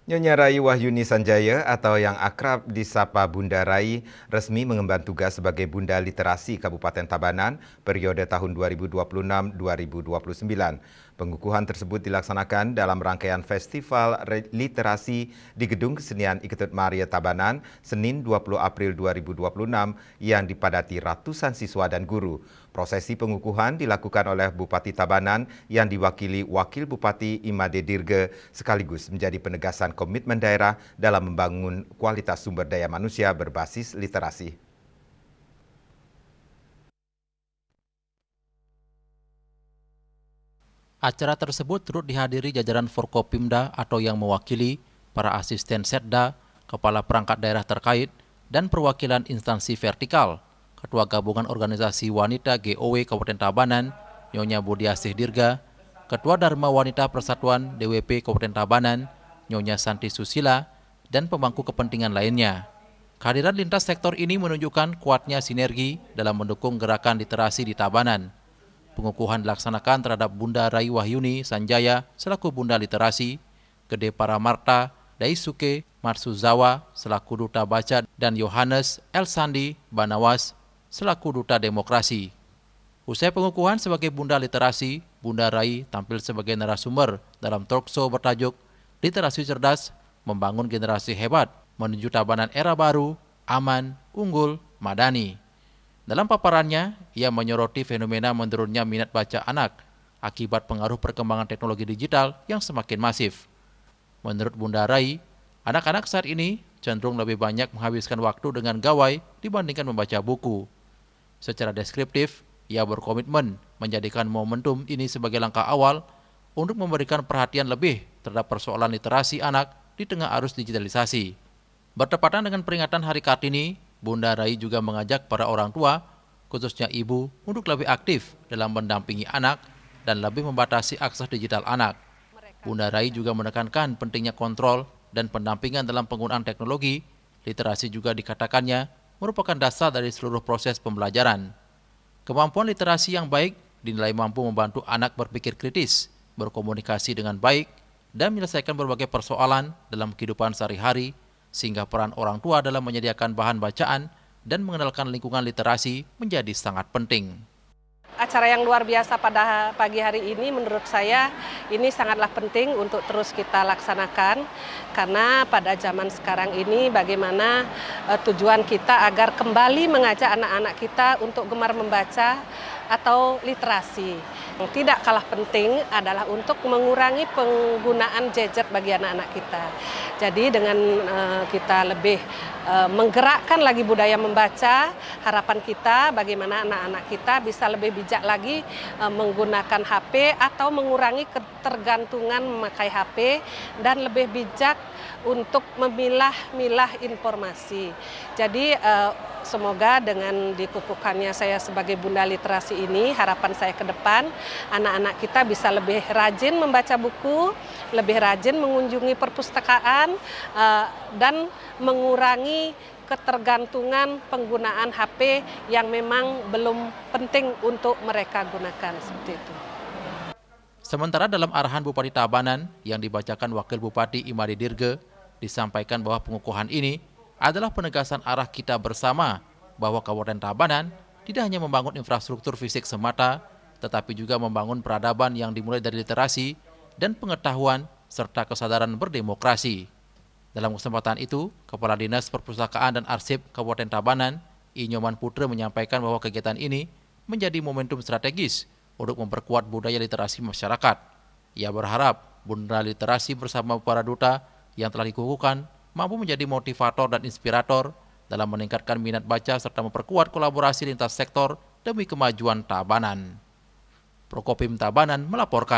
Nyonya Rai Wahyuni Sanjaya atau yang akrab disapa Bunda Rai resmi mengemban tugas sebagai Bunda Literasi Kabupaten Tabanan periode tahun 2026-2029. Pengukuhan tersebut dilaksanakan dalam rangkaian Festival Literasi di Gedung Kesenian Iketut Maria Tabanan, Senin 20 April 2026 yang dipadati ratusan siswa dan guru. Prosesi pengukuhan dilakukan oleh Bupati Tabanan yang diwakili Wakil Bupati Imade Dirge sekaligus menjadi penegasan komitmen daerah dalam membangun kualitas sumber daya manusia berbasis literasi. Acara tersebut turut dihadiri jajaran Forkopimda atau yang mewakili, para asisten Setda, kepala perangkat daerah terkait, dan perwakilan instansi vertikal, Ketua Gabungan Organisasi Wanita GOW Kabupaten Tabanan, Nyonya Budiasih Dirga, Ketua Dharma Wanita Persatuan DWP Kabupaten Tabanan, Nyonya Santi Susila, dan pemangku kepentingan lainnya. Kehadiran lintas sektor ini menunjukkan kuatnya sinergi dalam mendukung gerakan literasi di Tabanan. Pengukuhan dilaksanakan terhadap Bunda Rai Wahyuni Sanjaya selaku Bunda Literasi, Gede Paramarta Daisuke Marsuzawa selaku Duta Baca, dan Yohanes El Sandi Banawas selaku Duta Demokrasi. Usai pengukuhan sebagai Bunda Literasi, Bunda Rai tampil sebagai narasumber dalam talkshow bertajuk Literasi Cerdas, Membangun Generasi Hebat, menuju Tabanan Era Baru, Aman, Unggul, Madani. Dalam paparannya, ia menyoroti fenomena menurunnya minat baca anak akibat pengaruh perkembangan teknologi digital yang semakin masif. Menurut Bunda Rai, anak-anak saat ini cenderung lebih banyak menghabiskan waktu dengan gawai dibandingkan membaca buku. Secara deskriptif, ia berkomitmen menjadikan momentum ini sebagai langkah awal untuk memberikan perhatian lebih terhadap persoalan literasi anak di tengah arus digitalisasi. Bertepatan dengan peringatan Hari Kartini, Bunda Rai juga mengajak para orang tua, khususnya ibu, untuk lebih aktif dalam mendampingi anak dan lebih membatasi akses digital anak. Bunda Rai juga menekankan pentingnya kontrol dan pendampingan dalam penggunaan teknologi. Literasi juga dikatakannya merupakan dasar dari seluruh proses pembelajaran. Kemampuan literasi yang baik dinilai mampu membantu anak berpikir kritis, berkomunikasi dengan baik, dan menyelesaikan berbagai persoalan dalam kehidupan sehari-hari, sehingga peran orang tua dalam menyediakan bahan bacaan dan mengenalkan lingkungan literasi menjadi sangat penting. Acara yang luar biasa pada pagi hari ini menurut saya ini sangatlah penting untuk terus kita laksanakan, karena pada zaman sekarang ini bagaimana tujuan kita agar kembali mengajak anak-anak kita untuk gemar membaca atau literasi. Yang tidak kalah penting adalah untuk mengurangi penggunaan gadget bagi anak-anak kita. Jadi dengan kita lebih menggerakkan lagi budaya membaca, harapan kita bagaimana anak-anak kita bisa lebih bijak lagi menggunakan HP atau mengurangi ketergantungan memakai HP dan lebih bijak untuk memilah-milah informasi. Jadi semoga dengan dikukuhkannya saya sebagai Bunda Literasi ini, harapan saya ke depan anak-anak kita bisa lebih rajin membaca buku, lebih rajin mengunjungi perpustakaan, dan mengurangi ketergantungan penggunaan HP yang memang belum penting untuk mereka gunakan, seperti itu. Sementara dalam arahan Bupati Tabanan yang dibacakan Wakil Bupati Imade Dirge, disampaikan bahwa pengukuhan ini adalah penegasan arah kita bersama bahwa Kabupaten Tabanan tidak hanya membangun infrastruktur fisik semata, tetapi juga membangun peradaban yang dimulai dari literasi dan pengetahuan serta kesadaran berdemokrasi. Dalam kesempatan itu, Kepala Dinas Perpustakaan dan Arsip Kabupaten Tabanan, I. Nyoman Putra menyampaikan bahwa kegiatan ini menjadi momentum strategis untuk memperkuat budaya literasi masyarakat. Ia berharap Bunda Literasi bersama para duta yang telah dikukuhkan mampu menjadi motivator dan inspirator dalam meningkatkan minat baca serta memperkuat kolaborasi lintas sektor demi kemajuan Tabanan. Prokopim Tabanan melaporkan.